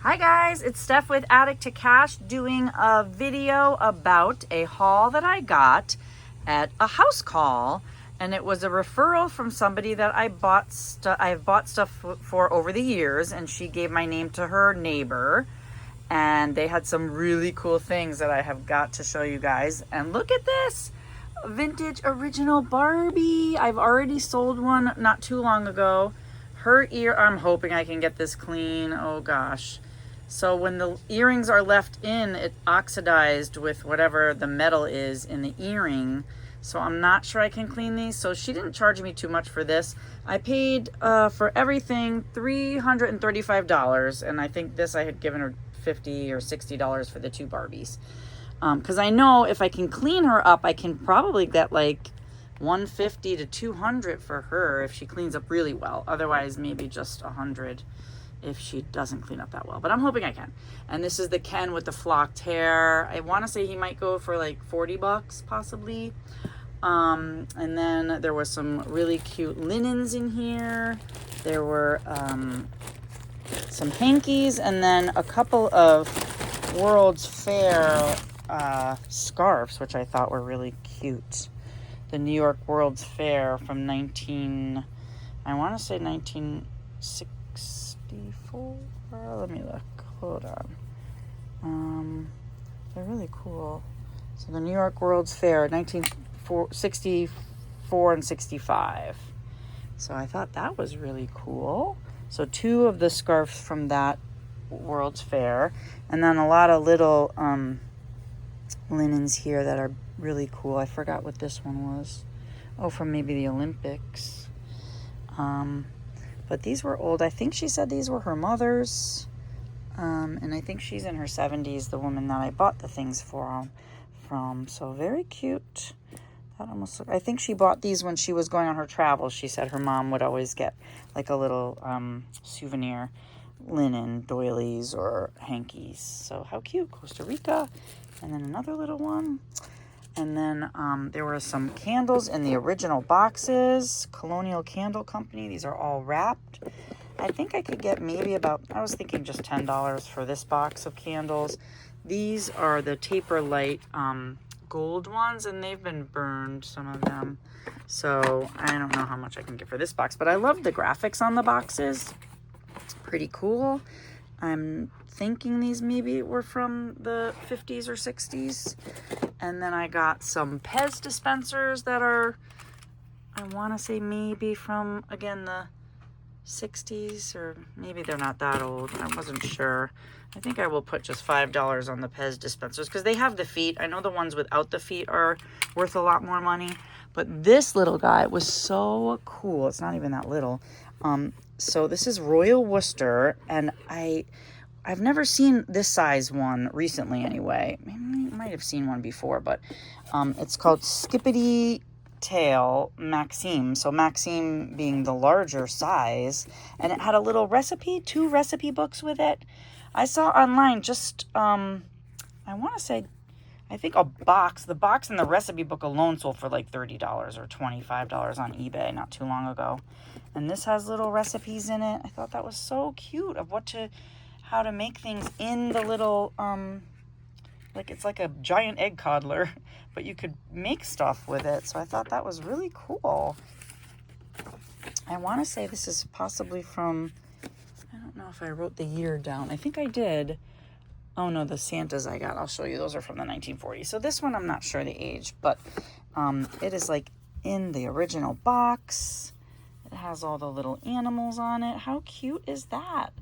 Hi guys, it's Steph with Addict to Cash doing a video about a haul that I got at a house call, and it was a referral from somebody that I've bought stuff for over the years, and she gave my name to her neighbor, and they had some really cool things that I have got to show you guys. And look at this vintage original Barbie. I've already sold one not too long ago. Her ear, I'm hoping I can get this clean. Oh gosh. So when the earrings are left in, it oxidized with whatever the metal is in the earring. So I'm not sure I can clean these. So she didn't charge me too much for this. I paid for everything $335, and I think this I had given her $50 or $60 for the two Barbies. Because I know if I can clean her up, I can probably get like $150 to $200 for her if she cleans up really well. Otherwise, maybe just $100 if she doesn't clean up that well. But I'm hoping I can. And this is the Ken with the flocked hair. I want to say he might go for like $40 possibly. And then there was some really cute linens in here. There were some hankies, and then a couple of World's Fair scarves, which I thought were really cute. The New York World's Fair from 1964. Let me look. Hold on. They're really cool. So the New York World's Fair, 1964 and 65. So I thought that was really cool. So two of the scarves from that World's Fair, and then a lot of little linens here that are really cool. I forgot what this one was. Oh, from maybe the Olympics. But these were old. I think she said these were her mother's. And I think she's in her 70s, the woman that I bought the things from. So very cute. That almost I think she bought these when she was going on her travels. She said her mom would always get like a little souvenir linen doilies or hankies. So how cute. Costa Rica. And then another little one. And then there were some candles in the original boxes. Colonial Candle Company. These are all wrapped. I think I could get maybe I was thinking just $10 for this box of candles. These are the Taper Light gold ones, and they've been burned, some of them. So I don't know how much I can get for this box, but I love the graphics on the boxes. Pretty cool. I'm thinking these maybe were from the 50s or 60s. And then I got some Pez dispensers that are, I want to say maybe from, again, the 60s, or maybe they're not that old. I wasn't sure. I think I will put just $5 on the Pez dispensers because they have the feet. I know the ones without the feet are worth a lot more money, but this little guy was so cool. It's not even that little. So this is Royal Worcester, and I've never seen this size one recently anyway. I might have seen one before, but it's called Skippity Tail Maxime. So Maxime being the larger size, and it had a little recipe, 2 recipe books with it. I saw online just, I want to say, I think the box and the recipe book alone sold for like $30 or $25 on eBay not too long ago. And this has little recipes in it. I thought that was so cute of how to make things in the little, like it's like a giant egg coddler, but you could make stuff with it. So I thought that was really cool. I want to say this is possibly from, I don't know if I wrote the year down. I think I did. Oh no, the Santas I got, I'll show you. Those are from the 1940s. So this one, I'm not sure the age, but it is like in the original box. It has all the little animals on it. How cute is that?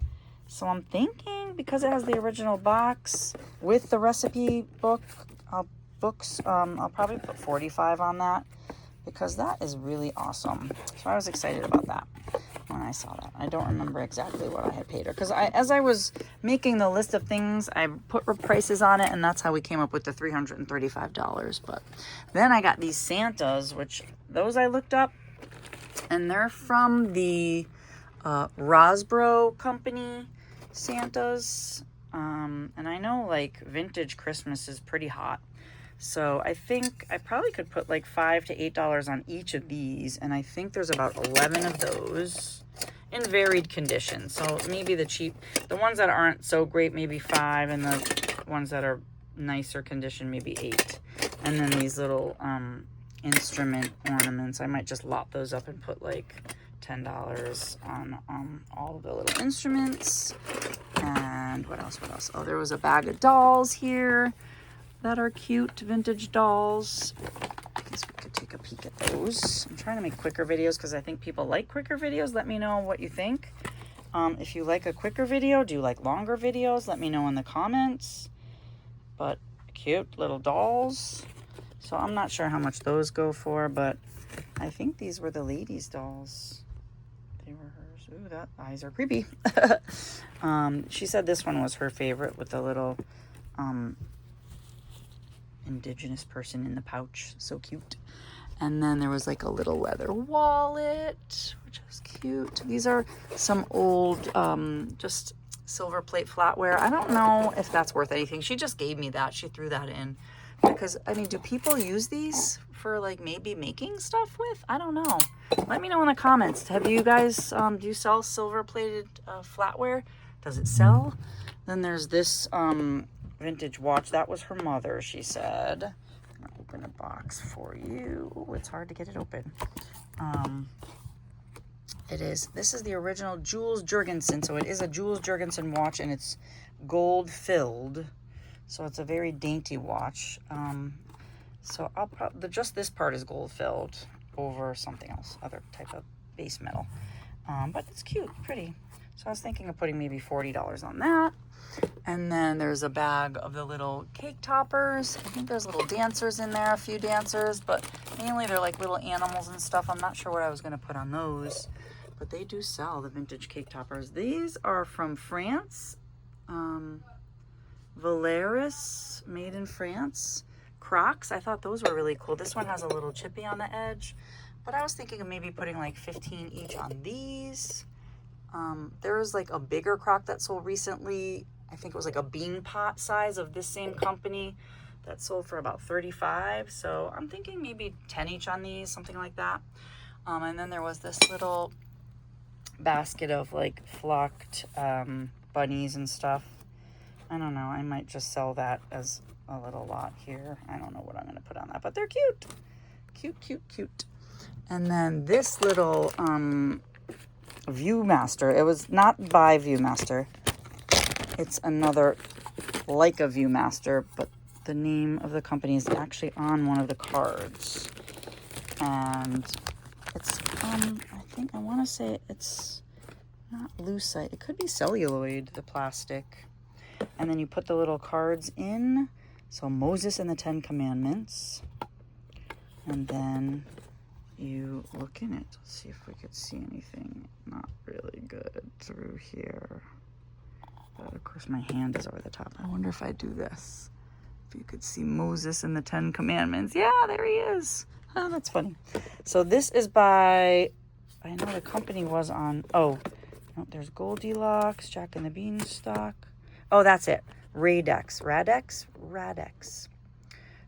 So I'm thinking, because it has the original box with the recipe book, I'll probably put $45 on that, because that is really awesome. So I was excited about that when I saw that. I don't remember exactly what I had paid her, because as I was making the list of things, I put prices on it, and that's how we came up with the $335. But then I got these Santas, which those I looked up, and they're from the Rosbro company Santas. And I know like vintage Christmas is pretty hot. So I think I probably could put like $5 to $8 on each of these. And I think there's about 11 of those in varied condition. So maybe the ones that aren't so great, maybe 5, and the ones that are nicer condition, maybe 8. And then these little instrument ornaments, I might just lop those up and put like $10 on all of the little instruments. And what else? Oh, there was a bag of dolls here that are cute, vintage dolls. I guess we could take a peek at those. I'm trying to make quicker videos because I think people like quicker videos. Let me know what you think. If you like a quicker video, do you like longer videos? Let me know in the comments. But cute little dolls. So I'm not sure how much those go for, but I think these were the ladies' dolls. They were hers. Ooh, that eyes are creepy. She said this one was her favorite with the little indigenous person in the pouch. So cute. And then there was like a little leather wallet, which is cute. These are some old just silver plate flatware. I don't know if that's worth anything. She just gave me that. She threw that in. Because, I mean, do people use these for, like, maybe making stuff with? I don't know. Let me know in the comments. Have you guys, do you sell silver-plated flatware? Does it sell? Then there's this vintage watch. That was her mother, she said. I'm going to open a box for you. Ooh, it's hard to get it open. This is the original Jules Jurgensen. So it is a Jules Jurgensen watch, and it's gold-filled. So it's a very dainty watch. So I'll probably, just this part is gold filled over something else, other type of base metal. But it's cute, pretty. So I was thinking of putting maybe $40 on that. And then there's a bag of the little cake toppers. I think there's little dancers in there, a few dancers, but mainly they're like little animals and stuff. I'm not sure what I was going to put on those, but they do sell the vintage cake toppers. These are from France. Valeris, made in France. Crocs, I thought those were really cool. This one has a little chippy on the edge, but I was thinking of maybe putting like 15 each on these. There was like a bigger croc that sold recently. I think it was like a bean pot size of this same company that sold for about $35. So I'm thinking maybe 10 each on these, something like that. And then there was this little basket of like flocked bunnies and stuff. I don't know. I might just sell that as a little lot here. I don't know what I'm going to put on that, but they're cute. Cute, cute, cute. And then this little Viewmaster. It was not by Viewmaster. It's another like a Viewmaster, but the name of the company is actually on one of the cards. And it's, I want to say it's not lucite. It could be celluloid, the plastic. And then you put the little cards in. So Moses and the 10 Commandments. And then you look in it. Let's see if we could see anything not really good through here. But of course my hand is over the top. I wonder if I do this. If you could see Moses and the 10 Commandments. Yeah, there he is. Oh, that's funny. So this is by, I know the company was on, no, there's Goldilocks, Jack and the Beanstalk. Oh, that's it. Radex.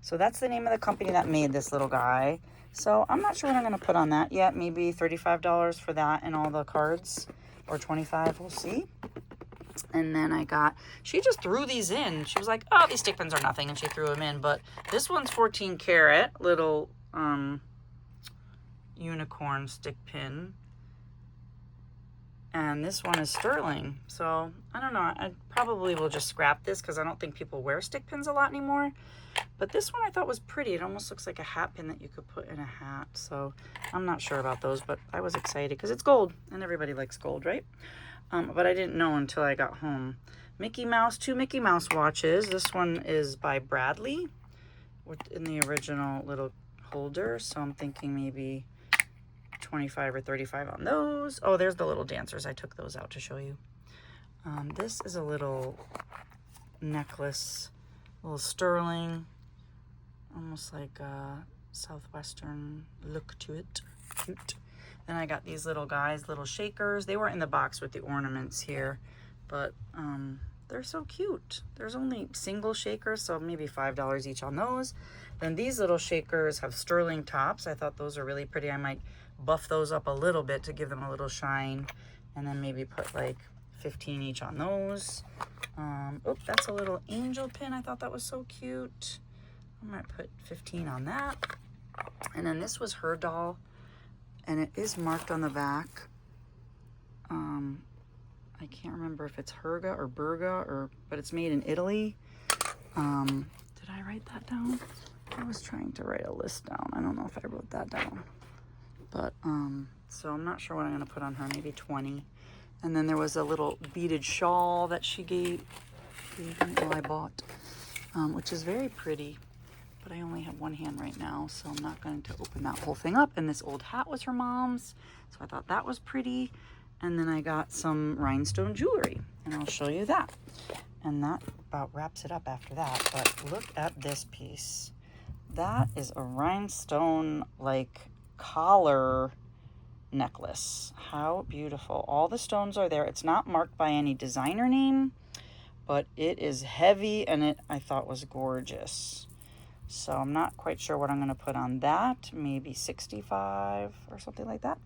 So that's the name of the company that made this little guy. So I'm not sure what I'm going to put on that yet. Maybe $35 for that and all the cards. Or $25. We'll see. And then she just threw these in. She was like, oh, these stick pins are nothing. And she threw them in. But this one's 14 karat. Little unicorn stick pin. And this one is sterling. So, I don't know. I probably will just scrap this because I don't think people wear stick pins a lot anymore. But this one I thought was pretty. It almost looks like a hat pin that you could put in a hat. So, I'm not sure about those, but I was excited because it's gold. And everybody likes gold, right? But I didn't know until I got home. Mickey Mouse, 2 Mickey Mouse watches. This one is by Bradley in the original little holder. So, I'm thinking maybe 25 or 35 on those. Oh, there's the little dancers. I took those out to show you. This is a little necklace, a little sterling, almost like a southwestern look to it. Cute. Then I got these little guys, little shakers. They were in the box with the ornaments here, but they're so cute. There's only single shakers, so maybe $5 each on those. Then these little shakers have sterling tops. I thought those are really pretty. I might buff those up a little bit to give them a little shine. and then maybe put like 15 each on those. Oh, that's a little angel pin. I thought that was so cute. I might put 15 on that. And then this was her doll, and it is marked on the back. I can't remember if it's Herga or Berga, but it's made in Italy. Did I write that down? I was trying to write a list down. I don't know if I wrote that down. But, so I'm not sure what I'm going to put on her. Maybe 20. And then there was a little beaded shawl that she gave me, well, I bought, which is very pretty. But I only have one hand right now, so I'm not going to open that whole thing up. And this old hat was her mom's, so I thought that was pretty. And then I got some rhinestone jewelry, and I'll show you that. And that about wraps it up after that. But look at this piece. That is a rhinestone, like, collar necklace. How beautiful. All the stones are there. It's not marked by any designer name, but it is heavy, and I thought was gorgeous. So I'm not quite sure what I'm going to put on that. Maybe 65 or something like that.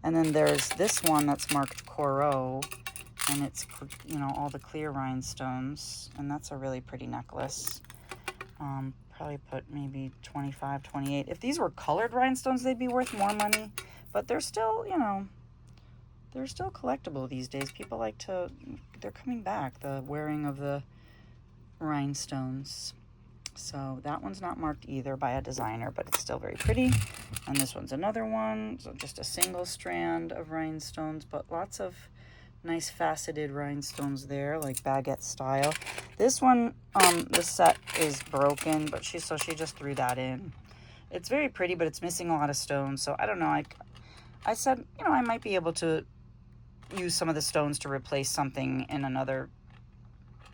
And then there's this one that's marked Corot, and it's, you know, all the clear rhinestones, and that's a really pretty necklace. Probably put maybe 25, 28. If these were colored rhinestones, they'd be worth more money, but they're still, you know, they're still collectible these days. People like to, they're coming back, the wearing of the rhinestones. So that one's not marked either by a designer, but it's still very pretty. And this one's another one, so just a single strand of rhinestones, but lots of nice faceted rhinestones there, like baguette style. This one, this set is broken, but she just threw that in. It's very pretty, but it's missing a lot of stones, so I don't know. I said, you know, I might be able to use some of the stones to replace something in another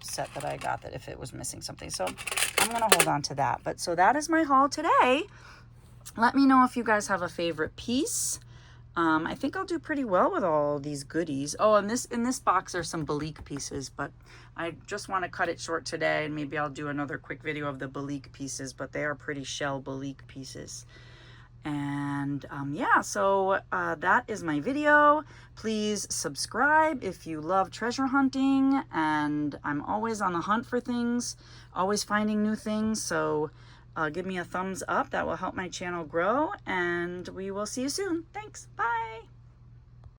set that I got, that if it was missing something. So I'm gonna hold on to that. But so that is my haul today. Let me know if you guys have a favorite piece. I think I'll do pretty well with all these goodies. Oh, and in this box are some Belique pieces, but I just want to cut it short today, and maybe I'll do another quick video of the Belique pieces, but they are pretty shell Belique pieces. And yeah, so that is my video. Please subscribe if you love treasure hunting, and I'm always on the hunt for things, always finding new things. So give me a thumbs up. That will help my channel grow, and we will see you soon. Thanks. Bye.